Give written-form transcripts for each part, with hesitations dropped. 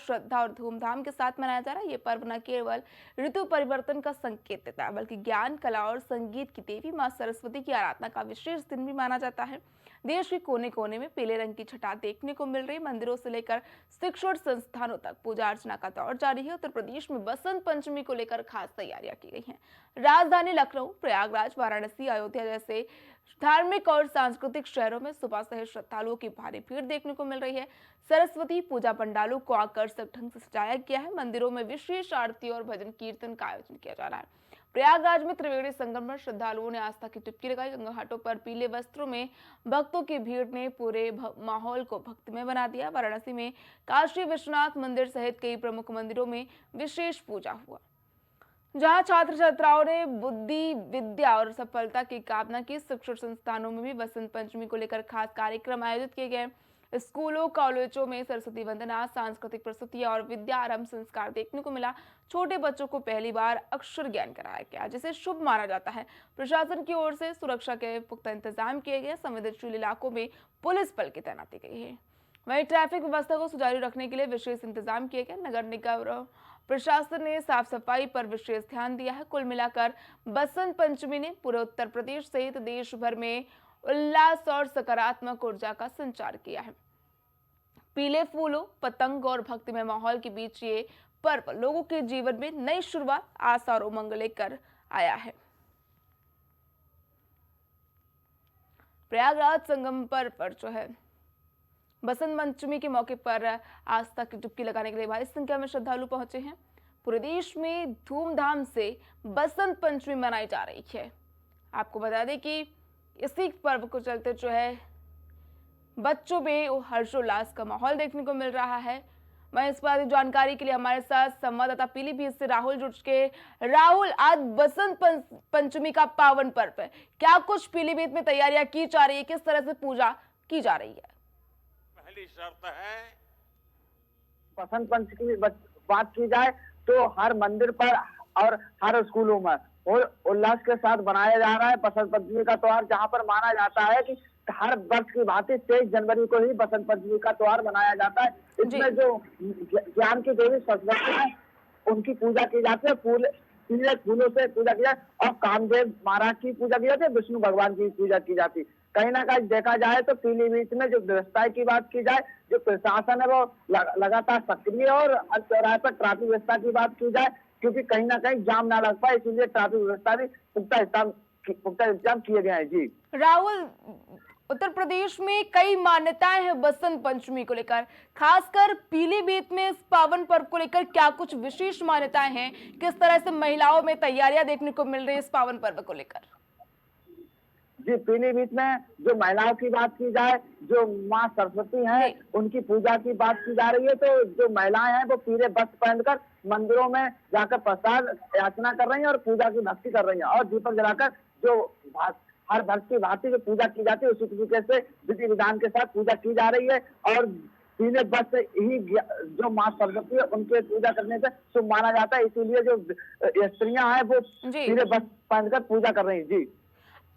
श्रद्धा और धूमधाम के साथ मनाया जा रहा है। ये पर्व न केवल ऋतु परिवर्तन का संकेत देता है, बल्कि ज्ञान, कला और संगीत की देवी मां सरस्वती की आराधना का विशेष दिन भी माना जाता है। देश के कोने कोने में पीले रंग की छटा देखने को मिल रही। मंदिरों से लेकर शिक्षण संस्थानों तक पूजा अर्चना का दौर जारी है। उत्तर प्रदेश में बसंत पंचमी को लेकर खास तैयारियां की गई हैं। राजधानी लखनऊ, प्रयागराज, वाराणसी, अयोध्या जैसे धार्मिक और सांस्कृतिक शहरों में सुबह से ही श्रद्धालुओं की भारी भीड़ देखने को मिल रही है। सरस्वती पूजा पंडालों को आकर्षक ढंग से सजाया गया है। मंदिरों में विशेष आरती और भजन कीर्तन का आयोजन किया जा रहा है। प्रयागराज में त्रिवेणी संगम पर श्रद्धालुओं ने आस्था की डुबकी लगाई। गंगा घाटों पर पीले वस्त्रों में भक्तों की भीड़ ने पूरे माहौल को भक्तिमय बना दिया। वाराणसी में काशी विश्वनाथ मंदिर सहित कई प्रमुख मंदिरों में विशेष पूजा हुआ, जहां छात्र छात्राओं ने बुद्धि, विद्या और सफलता की कामना की। शिक्षण संस्थानों में भी बसंत पंचमी को लेकर खास कार्यक्रम आयोजित किए गए। स्कूलों, कॉलेजों में सरस्वती वंदना, सांस्कृतिक प्रस्तुतियां और विद्या आरंभ संस्कार देखने को मिला। छोटे बच्चों को पहली बार अक्षर ज्ञान कराया गया, जिसे शुभ माना जाता है। प्रशासन की ओर से सुरक्षा के पुख्ता इंतजाम किए गए। संवेदनशील इलाकों में पुलिस बल की तैनाती गई है। वहीं ट्रैफिक व्यवस्था को सुचारू रखने के लिए विशेष इंतजाम किए गए। नगर निगम प्रशासन ने साफ सफाई पर विशेष ध्यान दिया है। कुल मिलाकर बसंत पंचमी ने पूरे उत्तर प्रदेश सहित देश भर में उल्लास और सकारात्मक ऊर्जा का संचार किया है। पीले फूलों, पतंग और भक्तिमय माहौल के बीच ये पर्व लोगों के जीवन में नई शुरुआत, आशा और उमंग लेकर आया है। प्रयागराज संगम पर जो है बसंत पंचमी के मौके पर आस्था की डुबकी लगाने के लिए भारी संख्या में श्रद्धालु पहुंचे हैं। पूरे देश में धूमधाम से बसंत पंचमी मनाई जा रही है। आपको बता दें कि इसी पर्व को चलते जो है बच्चों में हर्षोल्लास का माहौल देखने को मिल रहा है। वहीं इस बात की जानकारी के लिए हमारे साथ संवाददाता पीलीभीत से राहुल जुड़ चुके। राहुल, आज बसंत पंचमी का पावन पर्व है, क्या कुछ पीलीभीत में तैयारियां की जा रही है, किस तरह से पूजा की जा रही है? पहली शर्त है, बसंत पंचमी की बात की जाए तो हर मंदिर पर और हर स्कूलों में और उल्लास के साथ मनाया जा रहा है बसंत पंचमी का त्योहार, जहां पर माना जाता है कि हर वर्ष की भांति 23 जनवरी को ही बसंत पंचमी का त्योहार मनाया जाता है। इसमें जो ज्ञान की देवी सरस्वती है उनकी पूजा की जाती है। पीले फूलों से पूजा की जाती है और कामदेव महाराज की पूजा की जाती है, विष्णु भगवान की पूजा की जाती है। कहीं ना कहीं देखा जाए तो पीलीभीत में जो व्यवस्था की बात की जाए, जो प्रशासन है वो लगातार सक्रिय, और चौराहे पर ट्रैफिक व्यवस्था की बात की जाए, क्योंकि कहीं ना कहीं जाम ना लग पाए, इसीलिए ट्रैफिक व्यवस्था भी पुख्ता इंतजाम किए गए हैं। जी राहुल, उत्तर प्रदेश में कई मान्यताएं हैं बसंत पंचमी को लेकर, खासकर पीलीभीत में इस पावन पर्व को लेकर क्या कुछ विशेष मान्यताएं हैं? किस तरह से महिलाओं में तैयारियां देखने को मिल रही है इस पावन पर्व को लेकर? जी, पीलीभीत में जो महिलाओं की बात की जाए, जो माँ सरस्वती हैं उनकी पूजा की बात की जा रही है, तो जो महिलाएं हैं वो पीले वस्त्र पहनकर मंदिरों में जाकर प्रसाद याचना कर रही हैं और पूजा की भक्ति कर रही हैं, और दीपक जलाकर जो हर भक्त की भांति जो पूजा की जाती है उसी तरीके से विधि विधान के साथ पूजा की जा रही है। और पीले वस्त्र ही जो माँ सरस्वती है उनके पूजा करने से शुभ माना जाता है, इसीलिए जो स्त्रियां हैं वो पीले वस्त्र पहनकर पूजा कर रही हैं। जी,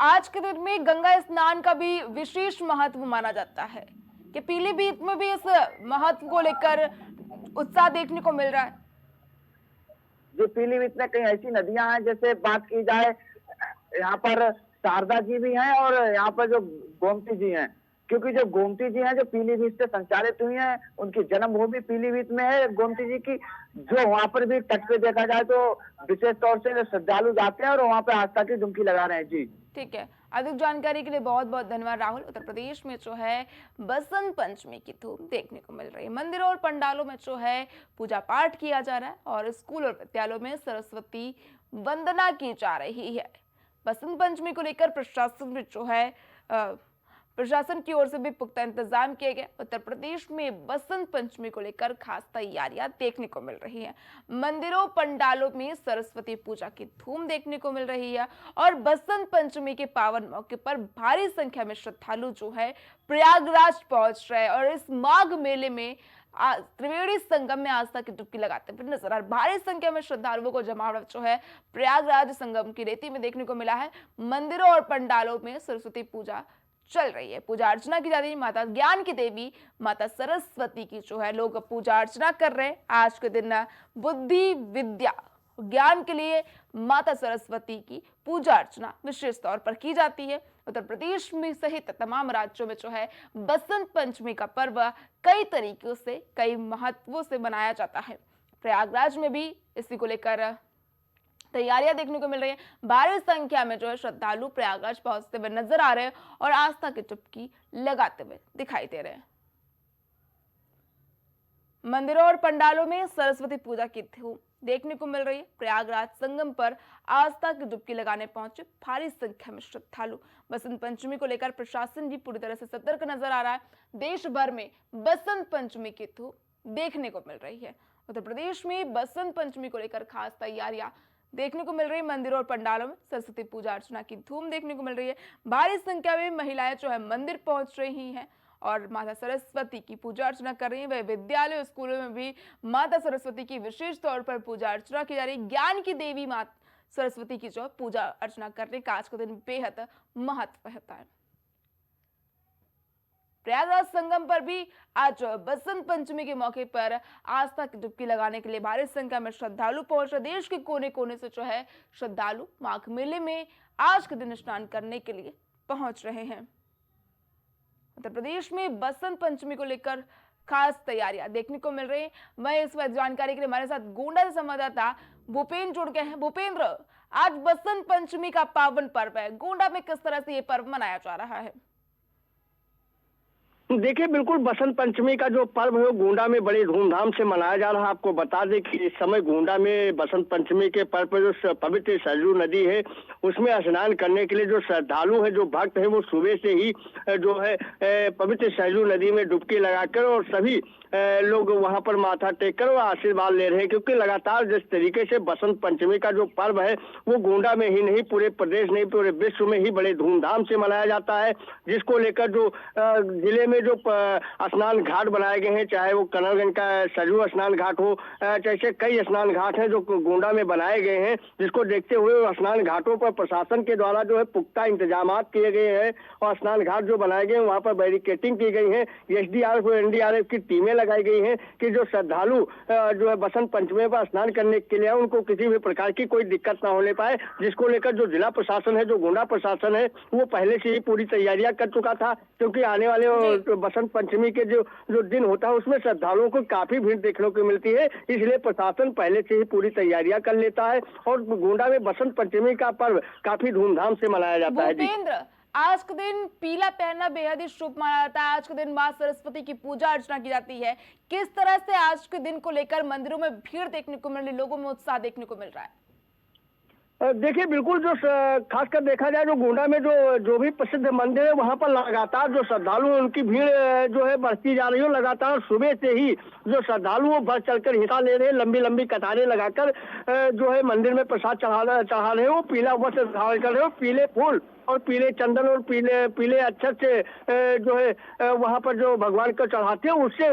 आज के दिन में गंगा स्नान का भी विशेष महत्व माना जाता है कि पीलीभीत में भी इस महत्व को लेकर उत्साह देखने को मिल रहा है। जो पीलीभीत में कई ऐसी नदियां हैं, जैसे बात की जाए यहाँ पर शारदा जी भी हैं और यहाँ पर जो गोमती जी हैं, क्योंकि जो गोमती जी हैं जो पीलीभीत से संचालित हुई हैं, उनकी जन्मभूमि पीलीभीत में है गोमती जी की, जो वहाँ पर भी तट पे देखा जाए तो विशेष तौर से श्रद्धालु जाते हैं और वहाँ पे आस्था की डुबकी लगा रहे हैं। जी ठीक है, अधिक जानकारी के लिए बहुत बहुत धन्यवाद राहुल। उत्तर प्रदेश में जो है बसंत पंचमी की धूम देखने को मिल रही है। मंदिरों और पंडालों में जो है पूजा पाठ किया जा रहा है और स्कूल और विद्यालयों में सरस्वती वंदना की जा रही है। बसंत पंचमी को लेकर प्रशासन में जो है प्रशासन की ओर से भी पुख्ता इंतजाम किए गए। उत्तर प्रदेश में बसंत पंचमी को लेकर खास तैयारियां देखने को मिल रही हैं। मंदिरों, पंडालों में सरस्वती पूजा की धूम देखने को मिल रही है और बसंत पंचमी के पावन मौके पर भारी संख्या में श्रद्धालु जो है प्रयागराज पहुंच रहे हैं और इस माघ मेले में त्रिवेणी संगम में आस्था की डुबकी लगाते हुए नजर आ रहे। भारी संख्या में श्रद्धालुओं को जमावड़ा जो है प्रयागराज संगम की रेती में देखने को मिला है। मंदिरों और पंडालों में सरस्वती पूजा चल रही है। पूजा अर्चना की जा रही है माता ज्ञान की देवी माता सरस्वती की जो है लोग पूजा अर्चना कर रहे हैं। आज के दिन बुद्धि विद्या ज्ञान के लिए माता सरस्वती की पूजा अर्चना विशेष तौर पर की जाती है। उत्तर प्रदेश में सहित तमाम राज्यों में जो है बसंत पंचमी का पर्व कई तरीकों से कई महत्वों से मनाया जाता है। प्रयागराज में भी इसी को लेकर तैयारियां देखने को मिल रही है। भारी संख्या में जो है श्रद्धालु प्रयागराज पहुंचते हुए नजर आ रहे हैं और आस्था की चुपकी लगाते हुए दिखाई दे रहे हैं। मंदिरों और पंडालों में सरस्वती पूजा की धूम देखने को मिल रही है। प्रयागराज संगम पर आस्था की डुबकी लगाने पहुंचे भारी संख्या में श्रद्धालु। बसंत पंचमी को लेकर प्रशासन भी पूरी तरह से सतर्क नजर आ रहा है। देश भर में बसंत पंचमी की धूम देखने को मिल रही है। उत्तर प्रदेश में बसंत पंचमी को लेकर खास तैयारियां देखने को मिल रही है। मंदिरों और पंडालों में सरस्वती पूजा अर्चना की धूम देखने को मिल रही है। भारी संख्या में महिलाएं जो है मंदिर पहुंच रही हैं और माता सरस्वती की पूजा अर्चना कर रही है। वह विद्यालय स्कूलों में भी माता सरस्वती की विशेष तौर पर पूजा अर्चना की जा रही है। ज्ञान की देवी माता सरस्वती की जो पूजा अर्चना करने का आज का दिन बेहद महत्व होता है। प्रयागराज संगम पर भी आज बसंत पंचमी के मौके पर आस्था की डुबकी लगाने के लिए भारी संख्या में श्रद्धालु पहुंच रहे। देश के कोने कोने से जो है श्रद्धालु माघ मेले में आज के दिन स्नान करने के लिए पहुंच रहे हैं। उत्तर प्रदेश में बसंत पंचमी को लेकर खास तैयारियां देखने को मिल रही है। वहीं इस वक्त जानकारी के लिए हमारे साथ गोंडा से संवाददाता भूपेंद्र जुड़ गए हैं। भूपेंद्र, आज बसंत पंचमी का पावन पर्व है, गोंडा में किस तरह से ये पर्व मनाया जा रहा है? देखिए, बिल्कुल बसंत पंचमी का जो पर्व है वो गोंडा में बड़े धूमधाम से मनाया जा रहा है। आपको बता दें कि इस समय गोंडा में बसंत पंचमी के पर्व पर जो पवित्र सरयू नदी है उसमें स्नान करने के लिए जो श्रद्धालु है, जो भक्त है, वो सुबह से ही जो है पवित्र सरयू नदी में डुबकी लगाकर और सभी लोग वहां पर माथा टेक कर आशीर्वाद ले रहे हैं, क्योंकि लगातार जिस तरीके से बसंत पंचमी का जो पर्व है वो गोंडा में ही नहीं पूरे प्रदेश नहीं पूरे विश्व में ही बड़े धूमधाम से मनाया जाता है। जिसको लेकर जो जिले में जो स्नान घाट बनाए गए हैं, चाहे वो कनरगंज का सरयू स्नान घाट हो, जैसे कई स्नान घाट हैं जो गोंडा में बनाए गए हैं, जिसको देखते हुए स्नान घाटों पर प्रशासन के द्वारा जो है पुख्ता इंतजाम किए गए हैं और स्नान घाट जो बनाए गए हैं वहां पर बैरिकेटिंग की गई है। एसडीआरएफ और एनडीआरएफ की टीमें लगाई गई हैं कि जो श्रद्धालु जो है बसंत पंचमी पर स्नान करने के लिए उनको किसी भी प्रकार की कोई दिक्कत ना होने पाए, जिसको लेकर जो जिला प्रशासन है, जो गोंडा प्रशासन है, वो पहले से ही पूरी तैयारियां कर चुका था, क्योंकि आने वाले बसंत पंचमी के जो दिन होता है उसमें श्रद्धालुओं को काफी भीड़ देखने को मिलती है। इसलिए प्रशासन पहले से ही पूरी तैयारियां कर लेता है और गोंडा में बसंत पंचमी का पर्व काफी धूमधाम से मनाया जाता है। भूपेंद्र, आज के दिन पीला पहनना बेहद ही शुभ माना जाता है। आज के दिन मां सरस्वती की पूजा अर्चना की जाती है। किस तरह से आज के दिन को लेकर मंदिरों में भीड़ देखने को मिल रही, लोगों में उत्साह देखने को मिल रहा है? देखिए, बिल्कुल जो खासकर देखा जाए जो गोंडा में जो भी प्रसिद्ध मंदिर है वहां पर लगातार जो श्रद्धालु उनकी भीड़ जो है बढ़ती जा रही है। लगातार सुबह से ही जो श्रद्धालु वो बढ़ चढ़कर हिस्सा ले रहे हैं, लंबी लंबी कतारें लगाकर जो है मंदिर में प्रसाद चढ़ा रहे हैं। वो पीला वस्त्र धारण कर रहे हो, पीले फूल और पीले चंदन और पीले अक्षर से जो है वहां पर जो भगवान को चढ़ाते हैं। उससे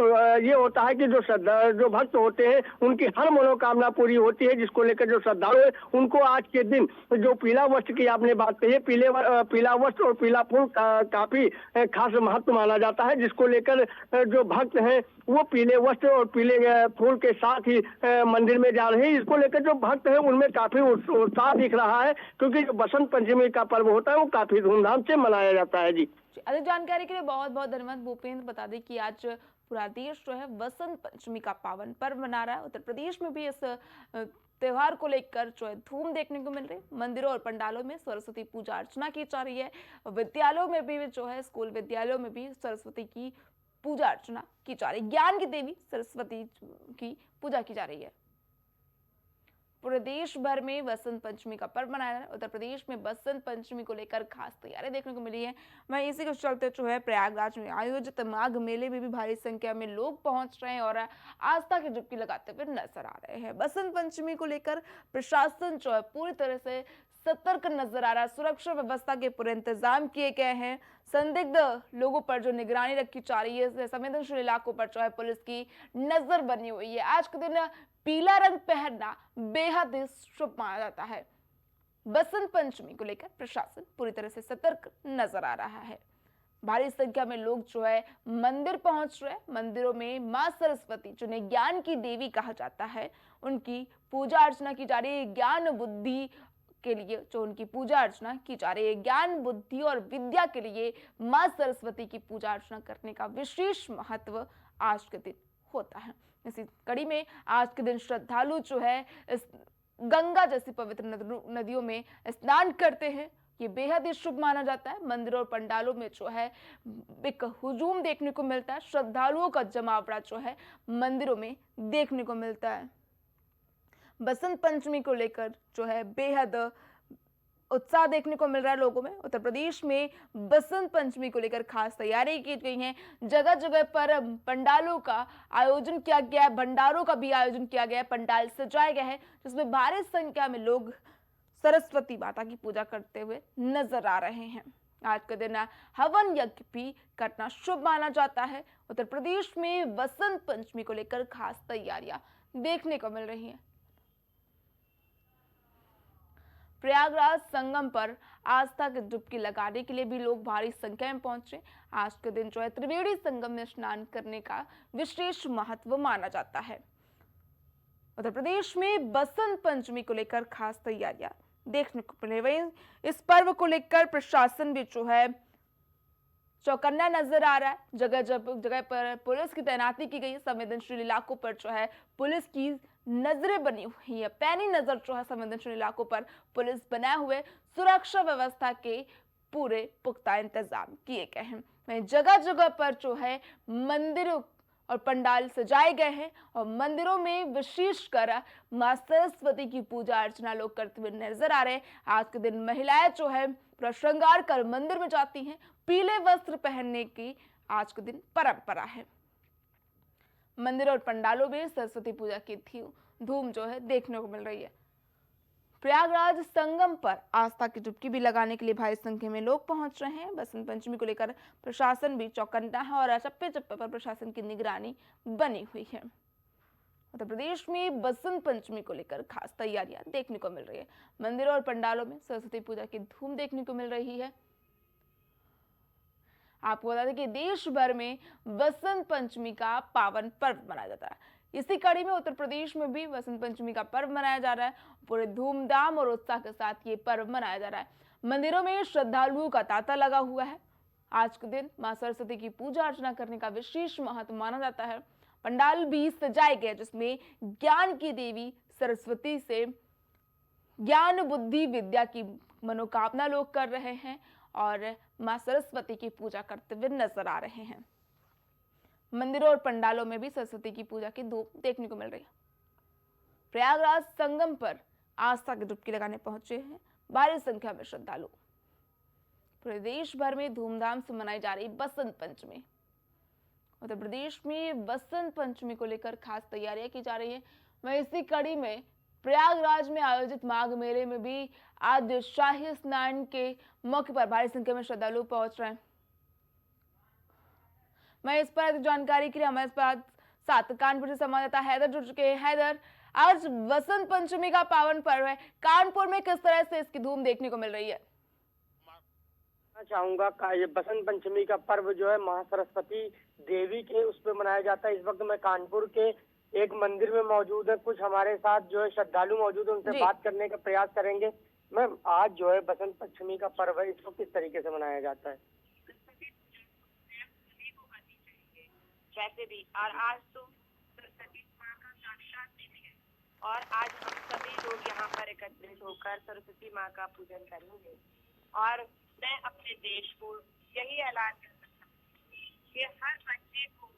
ये होता है कि जो भक्त होते हैं उनकी हर मनोकामना पूरी होती है, जिसको लेकर जो श्रद्धालु है उनको आज के दिन जो पीला वस्त्र की आपने बात कही है, पीला वस्त्र और पीला फूल काफी खास महत्व माना जाता है, जिसको लेकर जो भक्त हैं वो पीले वस्त्र और पीले फूल के साथ ही मंदिर में जा रहे हैं। इसको लेकर जो भक्त हैं उनमें काफी उत्साह दिख रहा है, क्योंकि जो बसंत पंचमी का पर्व होता है वो काफी धूमधाम से मनाया जाता है। जी, अधिक जानकारी के लिए बहुत बहुत धन्यवाद भूपेंद्र। बता दें कि आज पूरा देश जो है बसंत पंचमी का पावन पर्व मना रहा है। उत्तर प्रदेश में भी इस त्योहार को लेकर जो है धूम देखने को मिल रही है। मंदिरों और पंडालों में सरस्वती पूजा अर्चना की जा रही है। विद्यालयों में भी जो है स्कूल विद्यालयों में भी सरस्वती की पूजा अर्चना की जा रही है। ज्ञान की देवी सरस्वती की पूजा की जा रही है। पूरे देश भर में बसंत पंचमी का पर्व मनाया जा रहा है। उत्तर प्रदेश में बसंत पंचमी को लेकर खास तैयारियां देखने को मिली है। वहीं इसी के चलते जो है प्रयागराज में आयोजित माघ मेले में भी भारी संख्या में लोग पहुंच रहे हैं और आस्था की डुबकी लगाते हुए नजर आ रहे हैं। बसंत पंचमी को लेकर प्रशासन जो है पूरी तरह से सतर्क नजर आ रहा है। सुरक्षा व्यवस्था के पूरे इंतजाम किए गए हैं। संदिग्ध लोगों पर जो निगरानी रखी जा रही है, संवेदनशील इलाकों पर जो है पुलिस की नजर बनी हुई है। आज के दिन पीला रंग पहनना बेहद ही शुभ माना जाता है। बसंत पंचमी को लेकर प्रशासन पूरी तरह से सतर्क नजर आ रहा है। भारी संख्या में लोग जो है मंदिर पहुंच रहे हैं। मंदिरों में मां सरस्वती, जिन्हें ज्ञान की देवी कहा जाता है, उनकी पूजा अर्चना की जा रही है। ज्ञान बुद्धि के लिए जो उनकी पूजा अर्चना की जा रही है, ज्ञान बुद्धि और विद्या के लिए मां सरस्वती की पूजा अर्चना करने का विशेष महत्व आज के दिन होता है। इसी कड़ी में आज के दिन श्रद्धालु जो है इस गंगा जैसी पवित्र नदियों में स्नान करते हैं। ये बेहद ही शुभ माना जाता है। मंदिरों और पंडालों में जो है एक हुजूम देखने को मिलता है। श्रद्धालुओं का जमावड़ा जो है मंदिरों में देखने को मिलता है। बसंत पंचमी को लेकर जो है बेहद उत्साह देखने को मिल रहा है लोगों में। उत्तर प्रदेश में बसंत पंचमी को लेकर खास तैयारी की गई है। जगह जगह पर पंडालों का आयोजन किया गया है, भंडारों का भी आयोजन किया गया है, पंडाल सजाए गए हैं, जिसमें भारी संख्या में लोग सरस्वती माता की पूजा करते हुए नजर आ रहे हैं। आज के दिन हवन यज्ञ भी करना शुभ माना जाता है। उत्तर प्रदेश में बसंत पंचमी को लेकर खास तैयारियां देखने को मिल रही हैं। प्रयागराज संगम पर आस्था की डुबकी लगाने के लिए भी लोग भारी संख्या में पहुंचे। आज के दिन जो है त्रिवेणी संगम में स्नान करने का विशेष महत्व माना जाता है। उत्तर प्रदेश में बसंत पंचमी को लेकर खास तैयारियां देखने को मिले। वहीं इस पर्व को लेकर प्रशासन भी जो है चौकन्ना नजर आ रहा है। जगह जगह पर पुलिस की तैनाती की गई है। संवेदनशील इलाकों पर जो है पुलिस की नजरें बनी हुई है। पैनी नजर जो है संवेदनशील इलाकों पर पुलिस बनाए हुए सुरक्षा व्यवस्था के पूरे पुख्ता इंतजाम किए गए हैं। वहीं जगह जगह पर जो है मंदिरों और पंडाल सजाए गए हैं और मंदिरों में विशेषकर मां सरस्वती की पूजा अर्चना लोग करते हुए नजर आ रहे हैं। आज के दिन महिलाएं जो है पूरा श्रृंगार कर मंदिर में जाती हैं। पीले वस्त्र पहनने की आज के दिन परंपरा है। मंदिर और पंडालों में सरस्वती पूजा की धूम जो है देखने को मिल रही है। प्रयागराज संगम पर आस्था की डुबकी भी लगाने के लिए भारी संख्या में लोग पहुंच रहे हैं। बसंत पंचमी को लेकर प्रशासन भी चौकन्ना है और चप्पे चप्पे पर प्रशासन की निगरानी बनी हुई है। उत्तर प्रदेश में बसंत पंचमी को लेकर खास तैयारियां देखने को मिल रही है। मंदिरों और पंडालों में सरस्वती पूजा की धूम देखने को मिल रही है। आपको बता दें कि देश भर में बसंत पंचमी का पावन पर्व मनाया जाता है। इसी कड़ी में उत्तर प्रदेश में भी बसंत पंचमी का पर्व मनाया जा रहा है। पूरे धूमधाम और उत्साह के साथ ये पर्व मनाया जा रहा है। मंदिरों में श्रद्धालुओं का तांता लगा हुआ है। आज के दिन मां सरस्वती की पूजा अर्चना करने का विशेष महत्व माना जाता है। पंडाल भी सजाए गए जिसमें ज्ञान की देवी सरस्वती से ज्ञान बुद्धि विद्या की मनोकामना लोग कर रहे हैं और मां सरस्वती की पूजा करते हुए नजर आ रहे हैं। मंदिरों और पंडालों में भी सरस्वती की पूजा की धूम देखने को मिल रही है। प्रयागराज संगम पर आस्था की डुबकी लगाने पहुंचे हैं भारी संख्या में श्रद्धालु। पूरे देश भर में धूमधाम से मनाई जा रही बसंत पंचमी। उत्तर प्रदेश में बसंत पंचमी को लेकर खास तैयारियां की जा रही है। वहीं इसी कड़ी में प्रयागराज में आयोजित माघ मेले में भी आज शाही स्नान के मौके पर भारी संख्या में श्रद्धालु पहुंच रहे हैं। मैं इस पर जानकारी के लिए हमारे साथ कानपुर से संवाददाता हैदर जुड़ चुके हैं। हैदर, आज बसंत पंचमी का पावन पर्व है, कानपुर में किस तरह से इसकी धूम देखने को मिल रही है? चाहूंगा का ये बसंत पंचमी का पर्व जो है महा सरस्वती देवी के उस पर मनाया जाता है। इस वक्त मैं कानपुर के एक मंदिर में मौजूद है। कुछ हमारे साथ जो है श्रद्धालु मौजूद है, उनसे बात करने का प्रयास करेंगे। मैम, आज जो है बसंत पंचमी का पर्व है, इसको किस तरीके से मनाया जाता है? वैसे भी और आज तो सरस्वती माँ का साक्षात दिन है और आज हम सभी लोग यहाँ पर एकत्रित होकर सरस्वती माँ का पूजन करेंगे। और मैं अपने देश को यही ऐलान कर सकता हूँ कि हर बच्चे को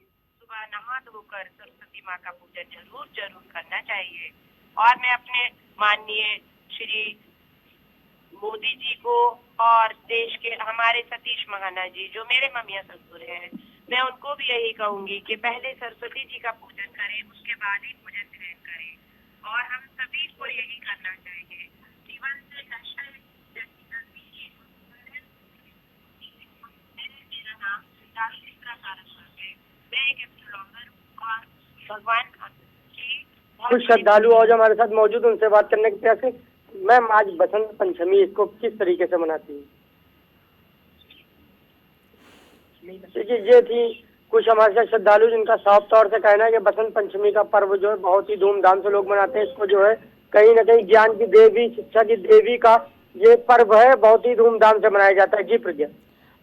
सुबह नहा धोकर सरस्वती माँ का पूजन जरूर करना चाहिए। और मैं अपने माननीय श्री मोदी जी को और देश के हमारे सतीश महाना जी जो मेरे ममिया ससुर हैं, मैं उनको भी यही कहूंगी कि पहले सरस्वती जी का पूजन करें, उसके बाद ही भोजन ग्रहण करें। और हम सभी को यही करना चाहिए। जीवन से नशा मेरा नाम मैं एक ब्लॉगर और भगवान जी कुछ श्रद्धालु और जो हमारे साथ मौजूद उनसे बात करने के प्रयास। मैम, आज बसंत पंचमी इसको किस तरीके से मनाती है? देखिए ये थी कुछ हमारे साथ श्रद्धालु जिनका साफ तौर से कहना है कि बसंत पंचमी का पर्व जो है बहुत ही धूमधाम से लोग मनाते हैं। इसको जो है कहीं न कहीं ज्ञान की देवी, शिक्षा की देवी का ये पर्व है, बहुत ही धूमधाम से मनाया जाता है। जी प्रज्ञा।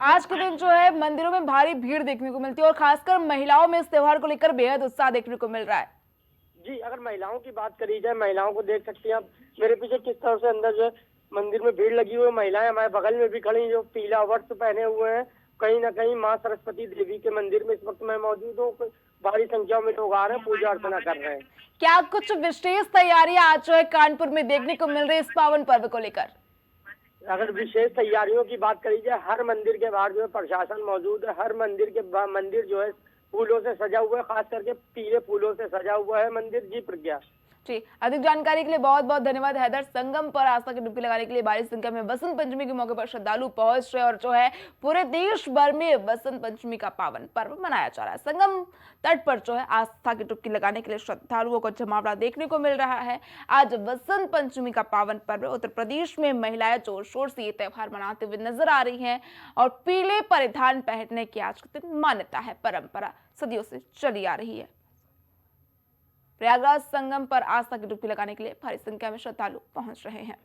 आज के दिन जो है मंदिरों में भारी भीड़ देखने को मिलती है और खासकर महिलाओं में इस त्योहार को लेकर बेहद उत्साह देखने को मिल रहा है। जी, अगर महिलाओं की बात करी जाए, महिलाओं को देख सकती हैं आप मेरे पीछे किस तरह से अंदर जो है मंदिर में भीड़ लगी हुई है। महिलाएं हमारे बगल में भी खड़ी जो पीला वस्त्र पहने हुए हैं। कहीं ना कहीं माँ सरस्वती देवी के मंदिर में इस वक्त मैं मौजूद हूँ। भारी संख्या में लोग आ रहे हैं, पूजा अर्चना कर रहे हैं। क्या कुछ विशेष तैयारियां आज जो है कानपुर में देखने को मिल रही है इस पावन पर्व को लेकर? अगर विशेष तैयारियों की बात करी जाए, हर मंदिर के बाहर जो है प्रशासन मौजूद है। हर मंदिर जो है फूलों से सजा हुआ है, खास करके पीले फूलों से सजा हुआ है मंदिर। जी प्रज्ञा। जी, अधिक जानकारी के लिए बहुत बहुत धन्यवाद हैदर। संगम पर आस्था की डुबकी लगाने के लिए भारी संख्या में बसंत पंचमी के मौके पर श्रद्धालु पहुंच रहे और जो है पूरे देश भर में बसंत पंचमी का पावन पर्व मनाया जा रहा है। संगम तट पर जो है आस्था की डुबकी लगाने के लिए श्रद्धालुओं को जमावड़ा देखने को मिल रहा है। आज बसंत पंचमी का पावन पर्व उत्तर प्रदेश में महिलाएं जोर शोर से ये त्योहार मनाते हुए नजर आ रही है और पीले परिधान पहनने की आज के दिन मान्यता है, परंपरा सदियों से चली आ रही है। प्रयागराज संगम पर आस्था की डुबकी लगाने के लिए भारी संख्या में श्रद्धालु पहुंच रहे हैं।